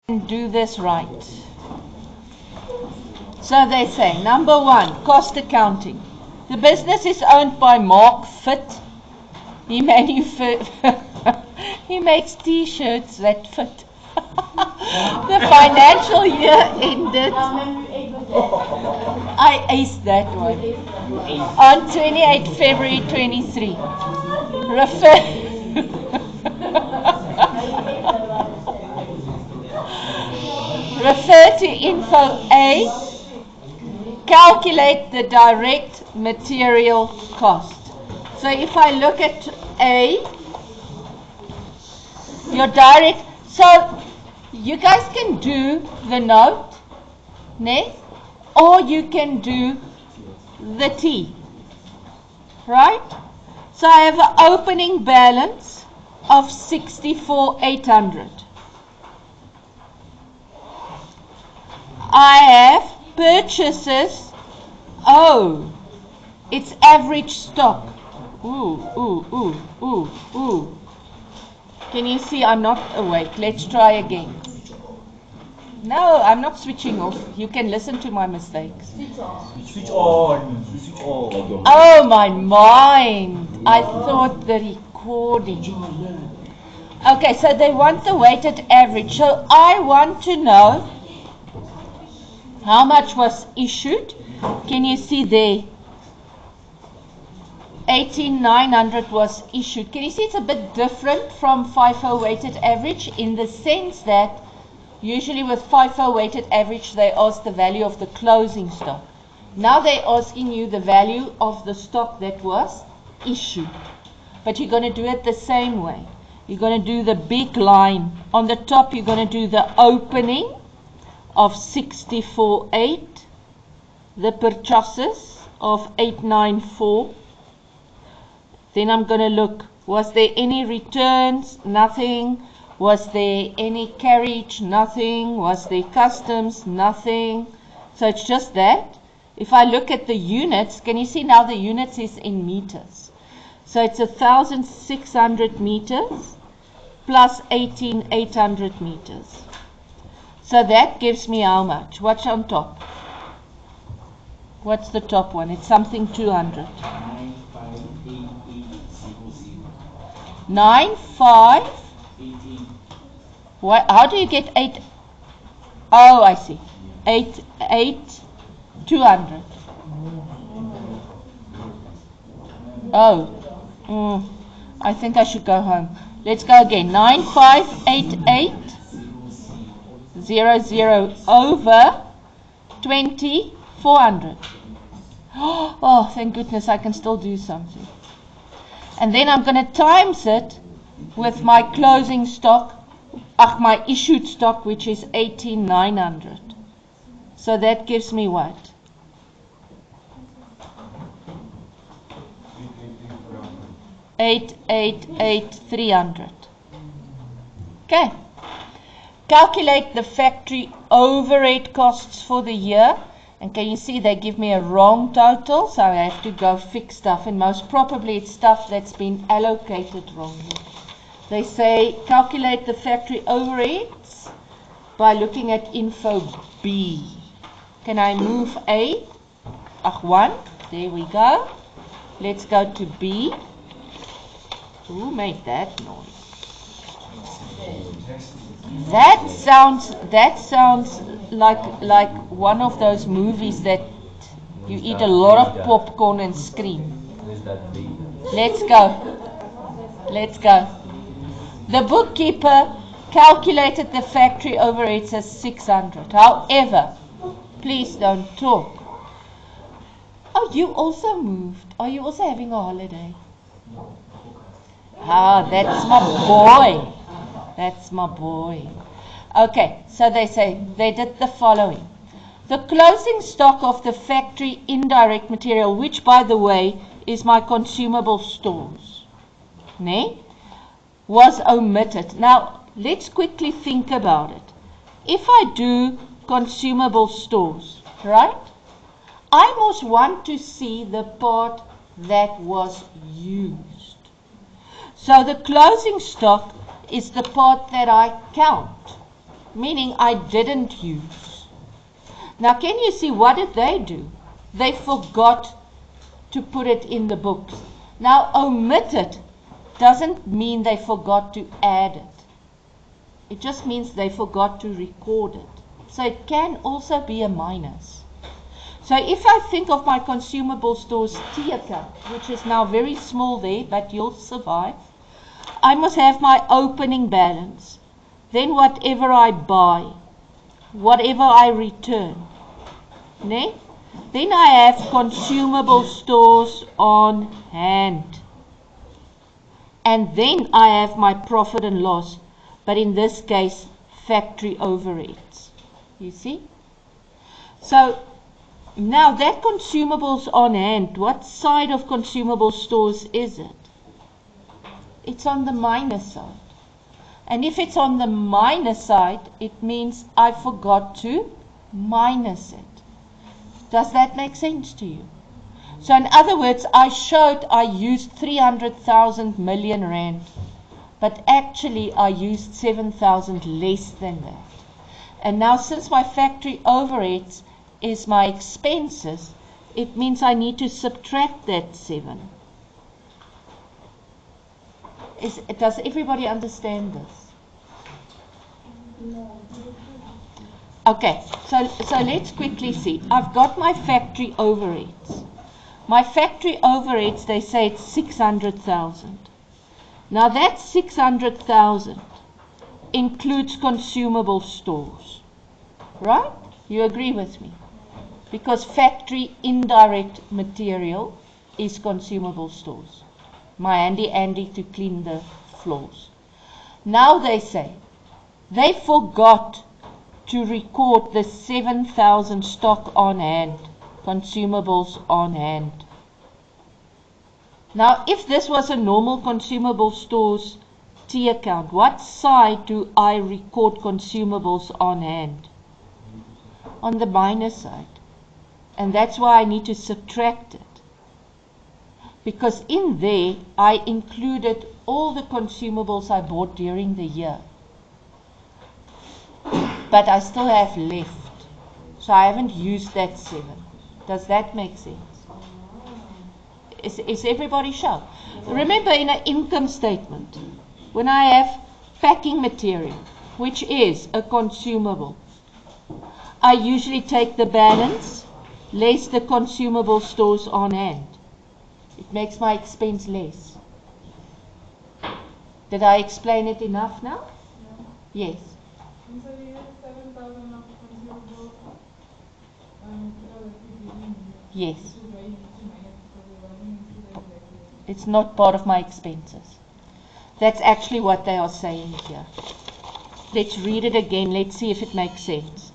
do this right. So they say, number one, cost accounting. The business is owned by Mark Fit. He he makes t-shirts that fit. The financial year ended. I aced that one. On 28 February 23. Refer to info A. Calculate the direct material cost. So if I look at A, your direct, so you guys can do the note, ne? Or you can do the T, right? So I have an opening balance of 64,800. I have purchases. Oh, it's average stock. Ooh. Can you see I'm not awake? Let's try again. No, I'm not switching off. You can listen to my mistakes. Switch on. Oh, my mind. I thought the recording. Okay, so they want the weighted average. So I want to know how much was issued. Can you see there? 18,900 was issued. Can you see it's a bit different from FIFO weighted average in the sense that usually with FIFO weighted average they ask the value of the closing stock. Now they're asking you the value of the stock that was issued. But you're going to do it the same way. You're going to do the big line. On the top you're going to do the opening of 64,800, the purchases of 894. Then I'm going to look, was there any returns? Nothing. Was there any carriage? Nothing. Was there customs? Nothing. So it's just that. If I look at the units, can you see now the units is in meters? So it's 1,600 meters plus 18,800 meters. So that gives me how much? What's on top? What's the top one? It's something 200. 95. What? How do you get 8? Oh, I see. 200. Oh, I think I should go home. Let's go again. 958800 over 2,400. Oh, thank goodness I can still do something. And then I'm going to times it with my closing stock, my issued stock, which is 18,900. So that gives me what? $888,300. Okay. Calculate the factory overhead costs for the year. And can you see they give me a wrong total, so I have to go fix stuff, and most probably it's stuff that's been allocated wrongly. They say calculate the factory overheads by looking at info B. Can I move A? 1. There we go. Let's go to B. Who made that noise? That sounds like one of those movies that you eat a lot of popcorn and scream. Let's go. The bookkeeper calculated the factory overheads as 600. However, please don't talk. Oh, you also moved. Are you also having a holiday? That's my boy. Okay, so they say they did the following. The closing stock of the factory indirect material, which by the way is my consumable stores, was omitted. Now let's quickly think about it. If I do consumable stores, right, I must want to see the part that was used. So the closing stock is the part that I count. meaning I didn't use. Now can you see, what did they do? They forgot to put it in the books. Now omitted doesn't mean they forgot to add it. It just means they forgot to record it. So it can also be a minus. So if I think of my consumable stores T account, which is now very small there, but you'll survive, I must have my opening balance, then whatever I buy, whatever I return, né? Then I have consumable stores on hand. And then I have my profit and loss, but in this case, factory overheads. You see? So, now that consumables on hand, what side of consumable stores is it? It's on the minus side. And if it's on the minus side, it means I forgot to minus it. Does that make sense to you? So in other words, I showed I used 300,000 million rand, but actually I used 7,000 less than that. And now since my factory overheads is my expenses, it means I need to subtract that 7. Does everybody understand this? No. Okay, so let's quickly see. I've got my factory overheads. My factory overheads, they say it's 600,000. Now that 600,000 includes consumable stores. Right? You agree with me? Because factory indirect material is consumable stores. My handy Andy to clean the floors. Now they say they forgot to record the 7,000 stock on hand, consumables on hand. Now if this was a normal consumable stores T account, what side do I record consumables on hand? On the minus side. And that's why I need to subtract it. Because in there I included all the consumables I bought during the year. But I still have left. So I haven't used that 7. Does that make sense? Is everybody sharp? Remember, in an income statement, when I have packing material, which is a consumable, I usually take the balance less the consumable stores on hand. It makes my expense less. Did I explain it enough now? No. Yes. And so you have 7,000 of consumables Yes. This is why you need to minus because you're running into the regular. It's not part of my expenses. That's actually what they are saying here. Let's read it again. Let's see if it makes sense.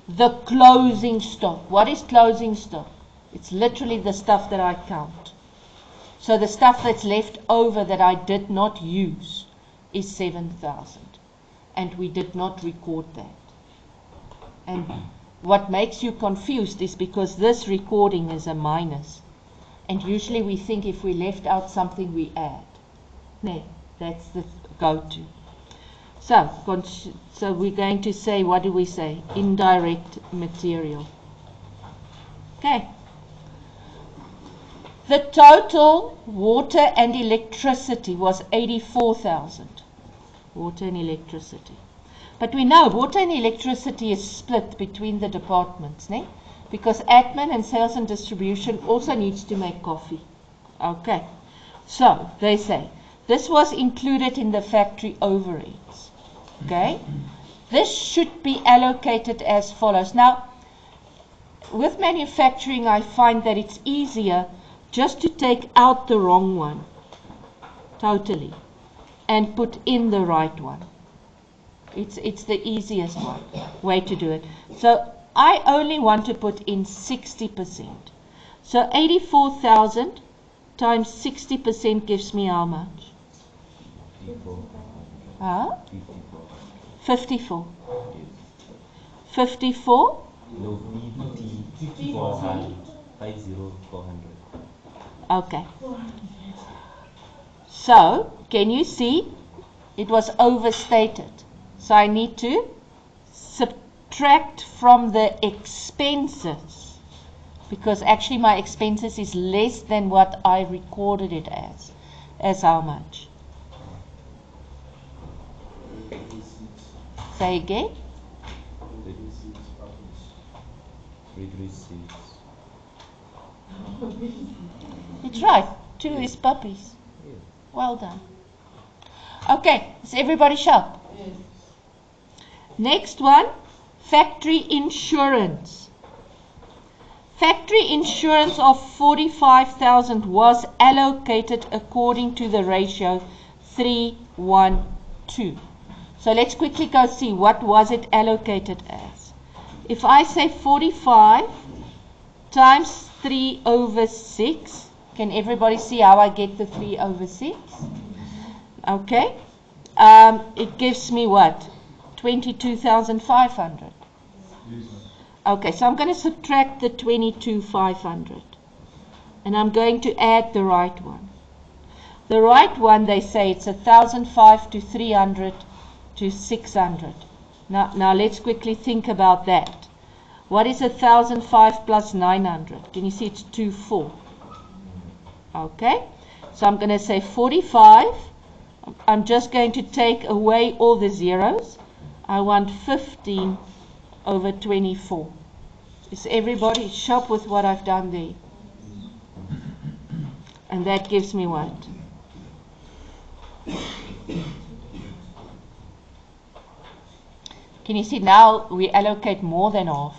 The closing stock. What is closing stock? It's literally the stuff that I count. So the stuff that's left over that I did not use is 7,000. And we did not record that. And what makes you confused is because this recording is a minus. And usually we think if we left out something, we add. No, that's the go-to. So we're going to say, what do we say? Indirect material. Okay. The total water and electricity was 84,000. Water and electricity. But we know water and electricity is split between the departments, né? Because admin and sales and distribution also needs to make coffee. Okay. So they say this was included in the factory overheads. Okay. This should be allocated as follows. Now, with manufacturing, I find that it's easier just to take out the wrong one totally and put in the right one. It's the easiest way to do it. So I only want to put in 60%. So 84,000 times 60% gives me how much? 54. 54? No, 5400. 50400. Okay. So, can you see? It was overstated. So I need to subtract from the expenses, because actually my expenses is less than what I recorded it as how much? Say again. 336. It's right. 2 is puppies. Yeah. Well done. Okay, is everybody sharp? Yes. Next one, factory insurance. Factory insurance of 45,000 was allocated according to the ratio 3:1:2. So let's quickly go see what was it allocated as. If I say 45 times 3/6, can everybody see how I get the 3/6? Okay. It gives me what? 22,500. Okay, so I'm going to subtract the 22,500. And I'm going to add the right one. The right one, they say it's 1,005 to 300 to 600. Now let's quickly think about that. What is 1,005 plus 900? Can you see it's 24? Okay, so I'm going to say 45. I'm just going to take away all the zeros. I want 15 over 24. Is everybody sharp with what I've done there? And that gives me what? Can you see now we allocate more than half?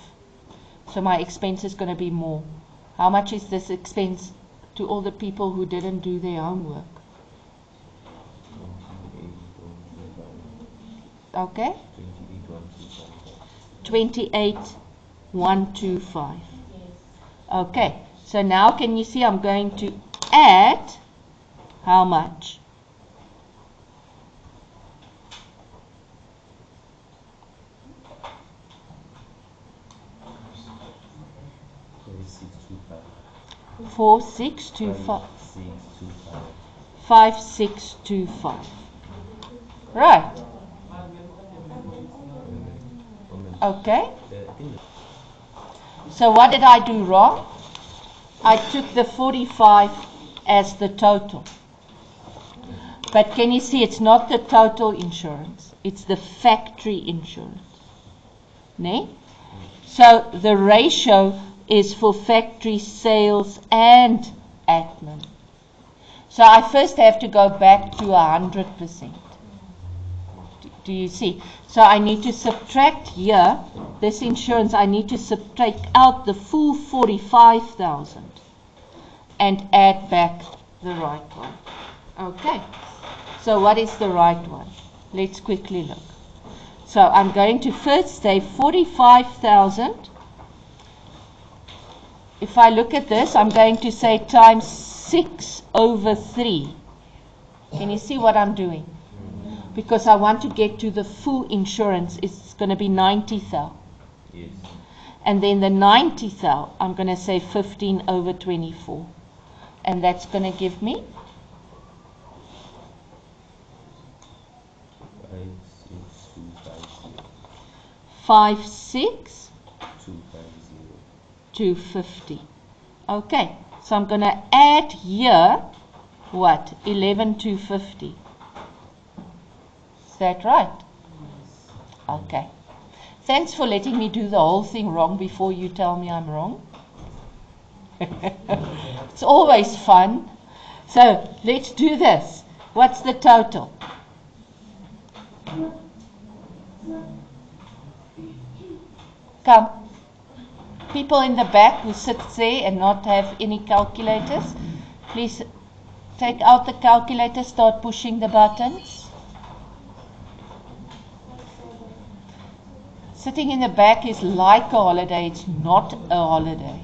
So my expense is going to be more. How much is this expense to all the people who didn't do their homework? Okay? 28,125. Okay, so now can you see I'm going to add how much? Four, 6, 2, 5. 5, 6, 2, 5. Right. Okay. So what did I do wrong? I took the 45 as the total. But can you see it's not the total insurance, it's the factory insurance. Ne? So the ratio is for factory sales and admin. So I first have to go back to 100%. Do you see? So I need to subtract here, this insurance, I need to subtract out the full 45,000 and add back the right one. Okay, so what is the right one? Let's quickly look. So I'm going to first say 45,000. If I look at this, I'm going to say times 6 over 3. Can you see what I'm doing? Because I want to get to the full insurance, it's going to be 90,000. Yes. And then the 90,000, I'm going to say 15 over 24. And that's going to give me 56,250. Okay, so I'm going to add here what? 11,250. Is that right? Okay. Thanks for letting me do the whole thing wrong before you tell me I'm wrong. It's always fun. So let's do this. What's the total? Come. People in the back who sit there and not have any calculators, please take out the calculator, start pushing the buttons. Sitting in the back is like a holiday, it's not a holiday.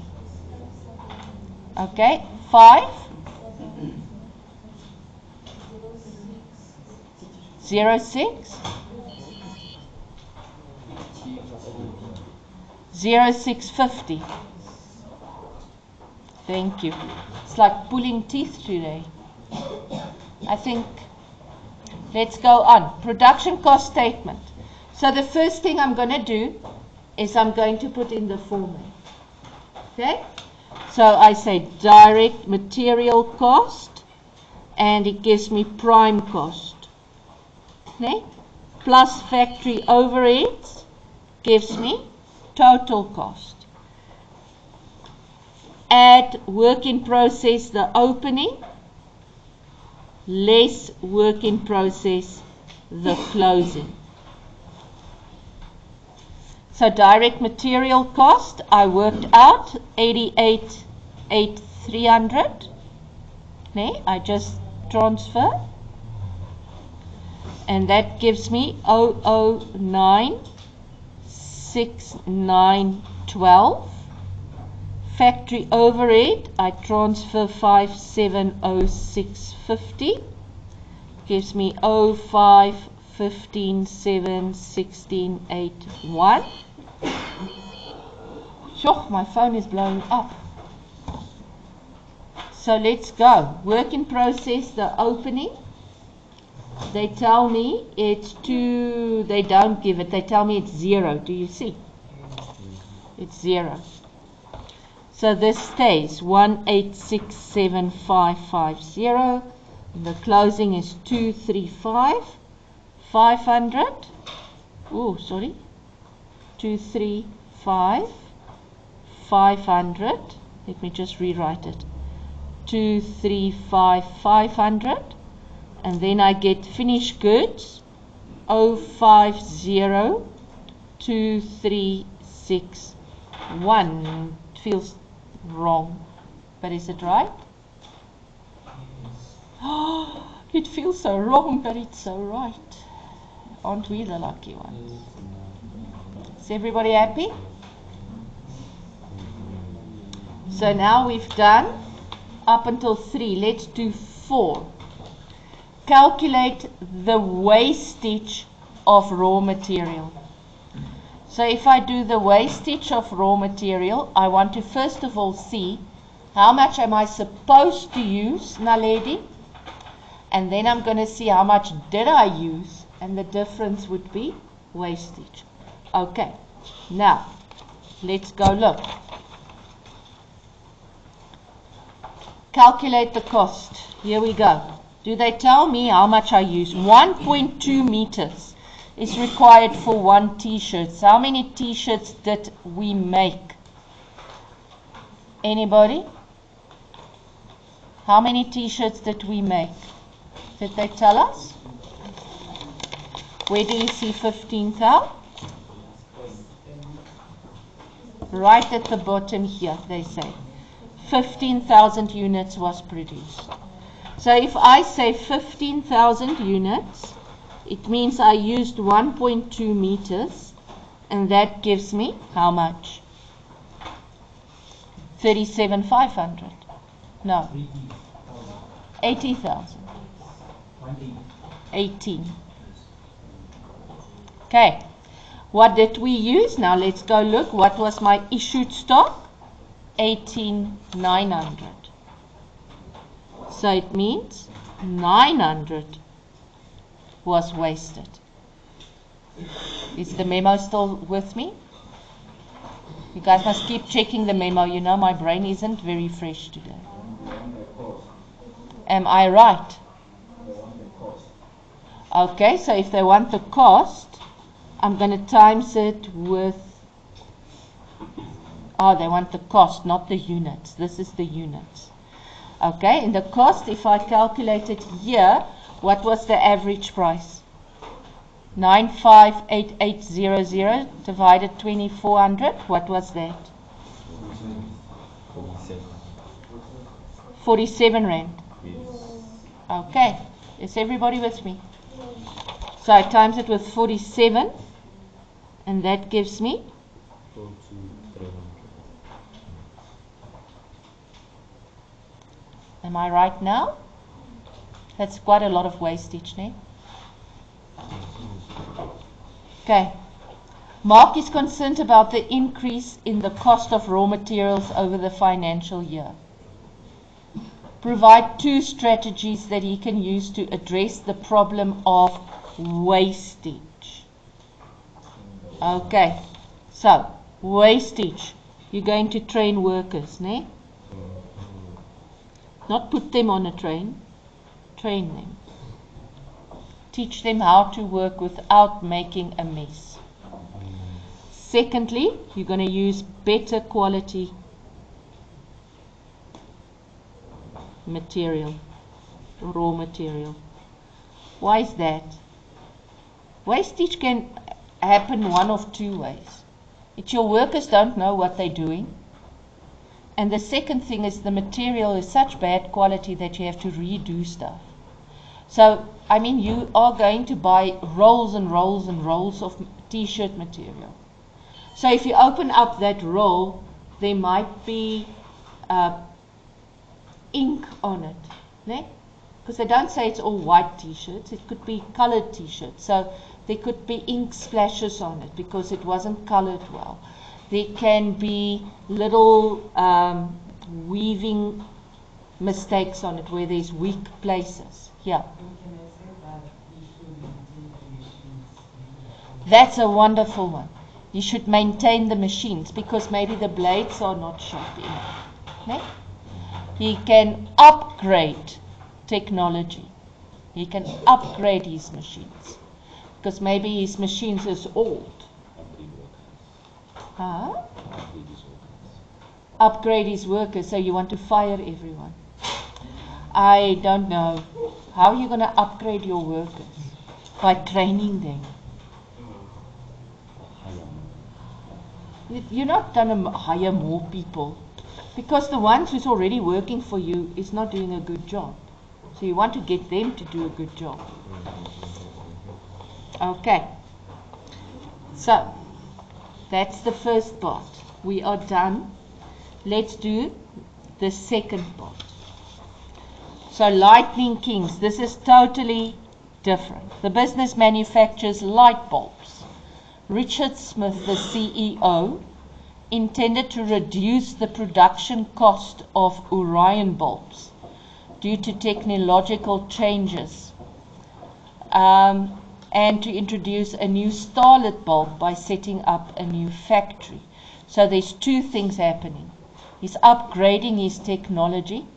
Okay, 5, 0, 6, 0, 6, 50. Thank you. It's like pulling teeth today. I think, let's go on. Production cost statement. So the first thing I'm going to do is I'm going to put in the formula. Okay? So I say direct material cost, and it gives me prime cost. Okay? Plus factory overheads gives me total cost. Add work in process the opening, less work in process the closing. So direct material cost, I worked out 88,300. Okay, I just transfer, and that gives me 0096912. Factory overhead, I transfer 570650. Gives me 05157161. Sure, my phone is blowing up. So let's go. Work in process, the opening. They tell me it's 2, they don't give it, they tell me it's 0. Do you see? It's 0. So this stays 1867550. The closing is 235,500. Oh, sorry. 235,500. Let me just rewrite it. 235,500. And then I get finished goods 05023661. It feels wrong, but is it right? Oh, it feels so wrong, but it's so right. Aren't we the lucky ones? Is everybody happy? So now we've done up until 3. Let's do 4. Calculate the wastage of raw material. So if I do the wastage of raw material, I want to first of all see how much am I supposed to use, Naledi? And then I'm going to see how much did I use, and the difference would be wastage. Okay, now let's go look. Calculate the cost. Here we go. Do they tell me how much I use? 1.2 meters is required for one t-shirt. So how many t-shirts did we make? Anybody? How many t-shirts did we make? Did they tell us? Where do you see 15,000? Right at the bottom here, they say 15,000 units was produced. So if I say 15,000 units, it means I used 1.2 meters, and that gives me how much? 37,500. No. 80,000. 18. Okay. What did we use? Now let's go look. What was my issued stock? 18,900. So it means 900 was wasted. Is the memo still with me? You guys must keep checking the memo. You know my brain isn't very fresh today. Am I right? Okay, so if they want the cost, I'm going to times it with... Oh, they want the cost, not the units. This is the units. Okay, and the cost, if I calculate it here, what was the average price? 958800 divided 2400. What was that? 47 rand. Okay, is everybody with me? So I times it with 47, and that gives me 4,300. Am I right now? That's quite a lot of wastage, ne? Okay. Mark is concerned about the increase in the cost of raw materials over the financial year. Provide 2 strategies that he can use to address the problem of wastage. Okay, so wastage. You're going to train workers, ne? Not put them on a train, train them. Teach them how to work without making a mess. Secondly, you're going to use better quality material, raw material. Why is that? Wastage can happen one of two ways. It's your workers don't know what they're doing. And the second thing is the material is such bad quality that you have to redo stuff. So, I mean, you are going to buy rolls and rolls and rolls of t-shirt material. So if you open up that roll, there might be ink on it, ne? Because they don't say it's all white t-shirts, it could be colored t-shirts. So there could be ink splashes on it because it wasn't colored well. There can be little weaving mistakes on it where there's weak places. Yeah. That's a wonderful one. You should maintain the machines because maybe the blades are not sharp enough. Ne? He can upgrade technology. He can upgrade his machines because maybe his machines is old. Huh? Upgrade his workers, so you want to fire everyone. I don't know. How are you going to upgrade your workers? By training them. You're not going to hire more people because the ones who's already working for you is not doing a good job. So you want to get them to do a good job. Okay. So that's the first part. We are done. Let's do the second part. So Lightning Kings, this is totally different. The business manufactures light bulbs. Richard Smith, the CEO, intended to reduce the production cost of Orion bulbs due to technological changes and to introduce a new starlit bulb by setting up a new factory. So there's two things happening. He's upgrading his technology,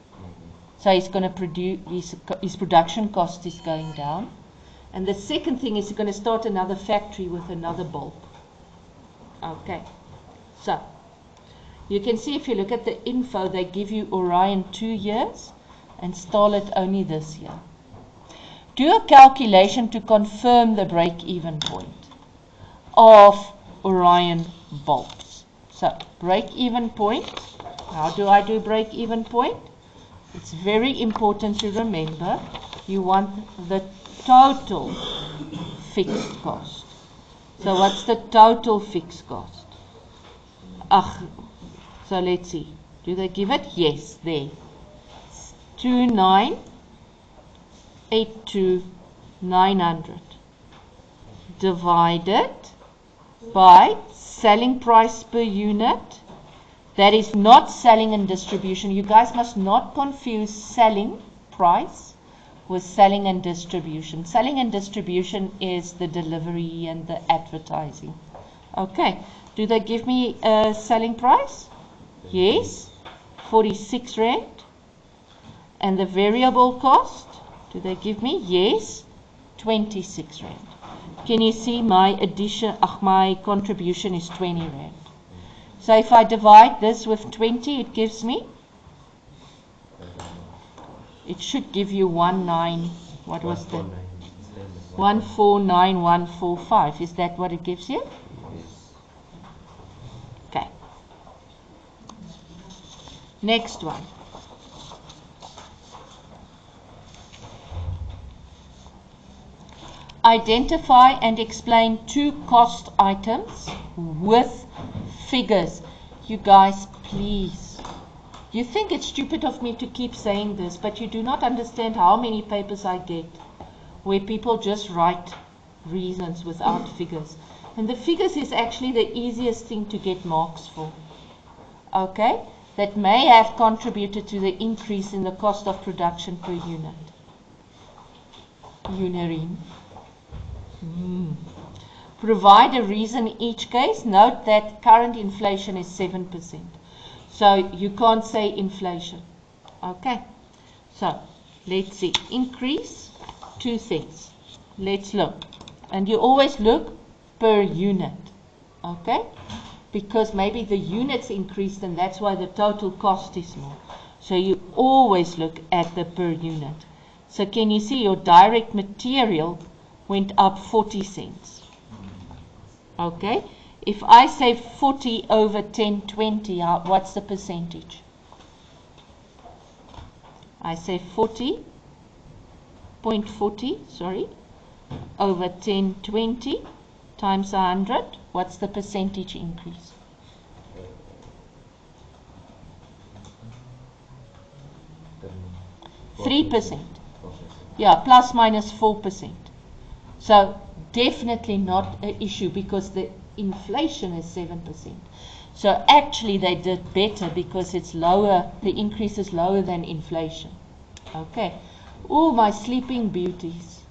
so he's going to produce, his production cost is going down. And the second thing is he's going to start another factory with another bulb. Okay, so you can see if you look at the info, they give you Orion 2 years and Starlit only this year. Do a calculation to confirm the break-even point of Orion bulbs. So, break-even point. How do I do break-even point? It's very important to remember. You want the total fixed cost. So, what's the total fixed cost? So let's see. Do they give it? Yes, there. 2982,900 divided by selling price per unit. That is not selling and distribution. You guys must not confuse selling price with selling and distribution. Selling and distribution is the delivery and the advertising. Okay. Do they give me a selling price? Yes. 46 Rand. And the variable cost? Do they give me? Yes. 26 Rand. Can you see my addition? My contribution is 20 Rand. So if I divide this with 20, it gives me? It should give you 149145. Is that what it gives you? Okay. Next one. Identify and explain two cost items with figures. You guys, please. You think it's stupid of me to keep saying this, but you do not understand how many papers I get where people just write reasons without figures. And the figures is actually the easiest thing to get marks for. Okay? That may have contributed to the increase in the cost of production per unit. Unirine. Provide a reason in each case. Note that current inflation is 7%. So you can't say inflation. Okay. So let's see. Increase, two things. Let's look. And you always look per unit. Okay? Because maybe the units increased and that's why the total cost is more. So you always look at the per unit. So can you see your direct material went up 40 cents? Okay? If I say 40 over 1020, what's the percentage? I say 40.40, sorry, over 1020 times 100. What's the percentage increase? Then 3%. Yeah, plus minus 4%. So definitely not an issue because the inflation is 7%. So actually they did better because it's lower, the increase is lower than inflation. Okay. Oh, my sleeping beauties.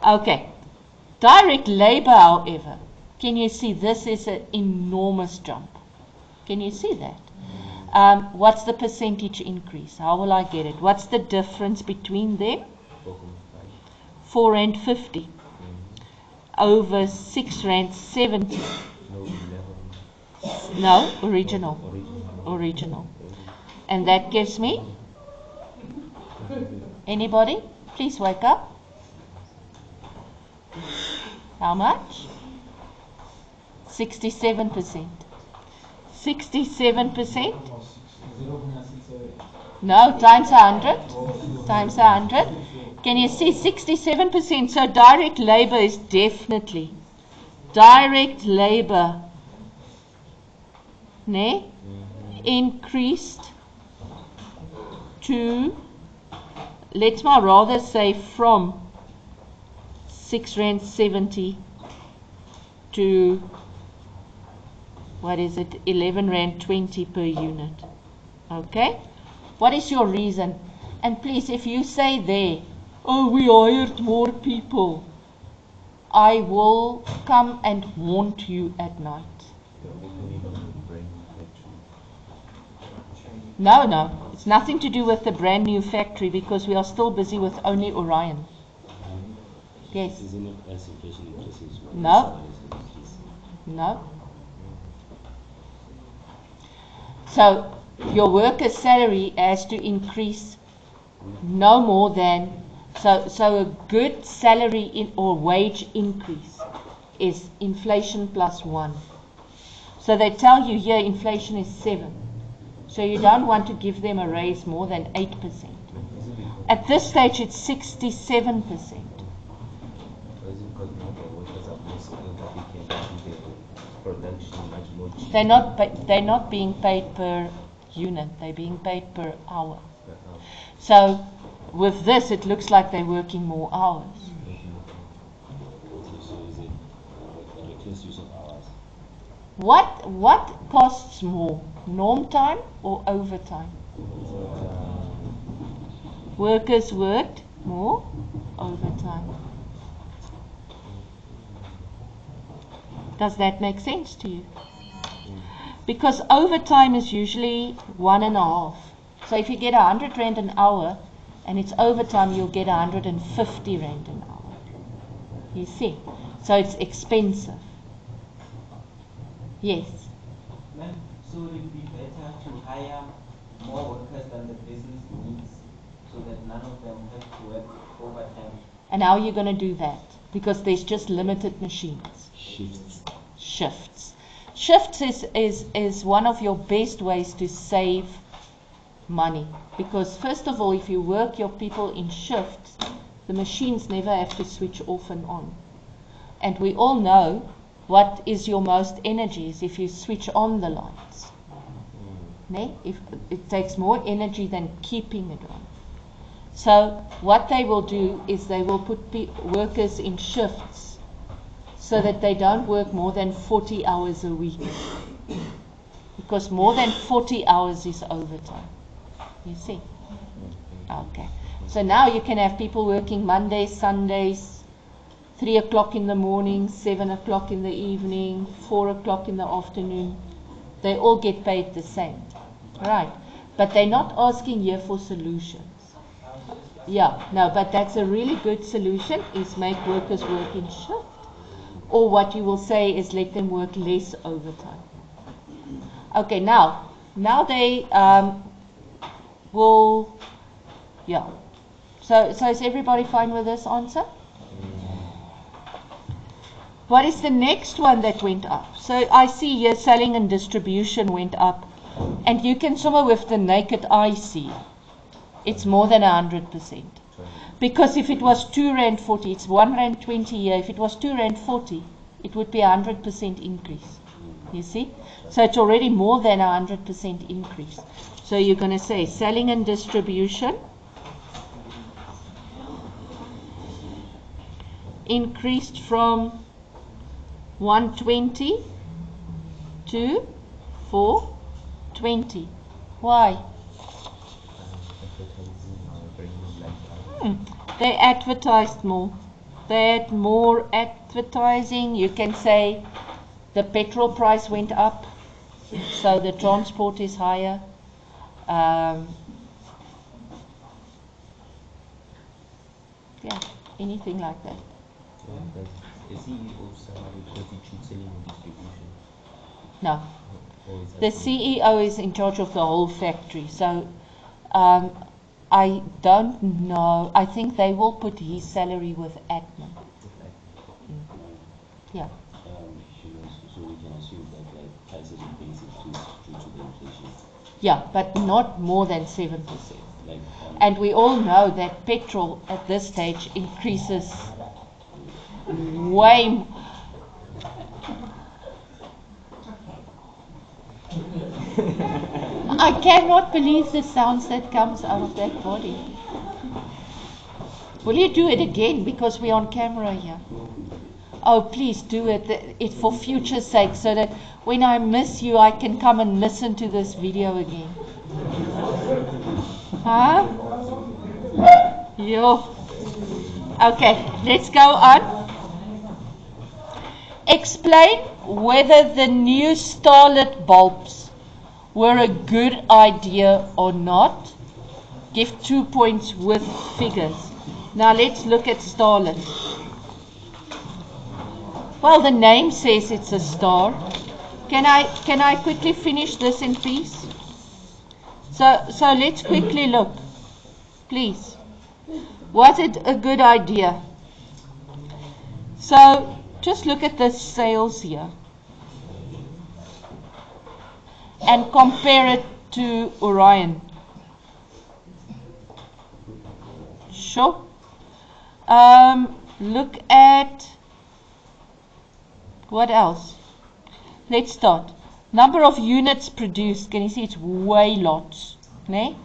Okay. Direct labor, however, can you see this is an enormous jump? Can you see that? What's the percentage increase? How will I get it? What's the difference between them? 4 Rand 50 over 6 Rand 70. No, original. And that gives me, anybody? Please wake up. How much? 67%. 67%? No, times 100. Times 100. Can you see 67%? So direct labor is definitely. Direct labor increased to, let's rather say from 6 Rand 70 to, what is it, 11 Rand 20 per unit. Okay? What is your reason? And please, if you say there, oh, we hired more people, I will come and haunt you at night. No, it's nothing to do with the brand new factory because we are still busy with only Orion. Yes. No. So your worker's salary has to increase no more than, so a good salary or wage increase is inflation plus 1. So they tell you here inflation is 7. So you don't want to give them a raise more than 8%. At this stage it's 67%. They're not being paid per unit, they're being paid per hour. So with this it looks like they're working more hours. What costs more, norm time or overtime? Workers worked more, overtime. Does that make sense to you? Because overtime is usually 1.5. So if you get 100 Rand an hour and it's overtime, you'll get 150 Rand an hour. You see? So it's expensive. Yes. Ma'am, so would it be better to hire more workers than the business needs so that none of them have to work overtime? And how are you going to do that? Because there's just limited machines. Shifts. Shifts is one of your best ways to save money. Because first of all, if you work your people in shifts, the machines never have to switch off and on. And we all know what is your most energy is if you switch on the lights. If it takes more energy than keeping it on. So what they will do is they will put workers in shifts so that they don't work more than 40 hours a week. Because more than 40 hours is overtime. You see? Okay. So now you can have people working Mondays, Sundays, 3 o'clock in the morning, 7 o'clock in the evening, 4 o'clock in the afternoon. They all get paid the same. Right. But they're not asking here for solutions. Yeah, no, but that's a really good solution, is make workers work in shift. Or what you will say is let them work less overtime. Okay, now they will, yeah. So is everybody fine with this answer? What is the next one that went up? So I see here selling and distribution went up. And you can somewhere with the naked eye see it's more than 100%. Because if it was R2.40, it's R1.20 here. If it was R2.40, it would be 100% increase. You see? So it's already more than 100% increase. So you're going to say selling and distribution increased from 120 to 420. Why? They advertised more. They had more advertising. You can say the petrol price went up, so the transport is higher. Yeah, anything like that. The CEO salary constitutes selling and distribution. No. Or is that The CEO is in charge of the whole factory. So I don't know. I think they will put his salary with admin. Yeah. So we can assume that like prices will increase due to the inflation. Yeah, but not more than 7%. Like, And we all know that petrol at this stage increases way more. I cannot believe the sounds that comes out of that body. Will you do it again, because we're on camera here? Oh, please do it for future sake, so that when I miss you, I can come and listen to this video again. Huh? Yo. Okay, let's go on. Explain whether the new starlit bulbs were a good idea or not. Give 2 points with figures. Now let's look at starlit. Well, the name says it's a star. Can I quickly finish this in peace? So let's quickly look, please. Was it a good idea? So just look at the sales here and compare it to Orion. Sure. Look at what else? Let's start. Number of units produced. Can you see it's way lots? Ne?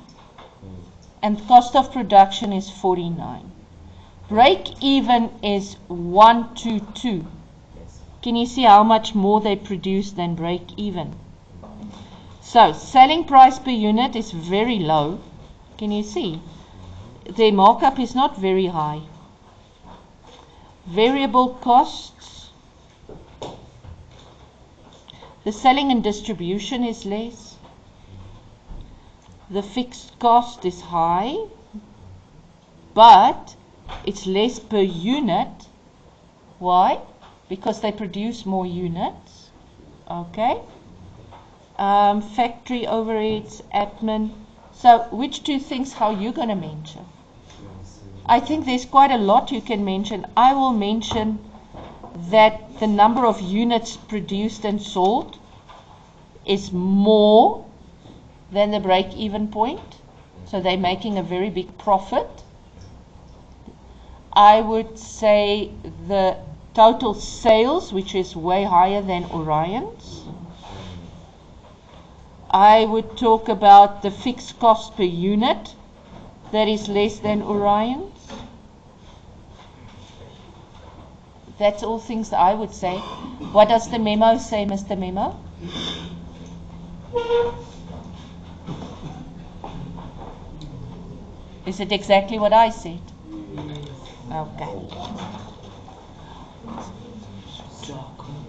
And cost of production is 49. Break even is 122. Can you see how much more they produce than break even? So selling price per unit is very low. Can you see? Their markup is not very high. Variable costs. The selling and distribution is less. The fixed cost is high, but it's less per unit. Why? Because they produce more units. Okay. Factory overheads, admin. So which two things how you going to mention? I think there's quite a lot you can mention. I will mention that the number of units produced and sold is more than the break-even point. So they're making a very big profit. I would say the total sales, which is way higher than Orion's. I would talk about the fixed cost per unit, that is less than Orion's. That's all things that I would say. What does the memo say, Mr. Memo? Is it exactly what I said? Yes. Okay. Oh.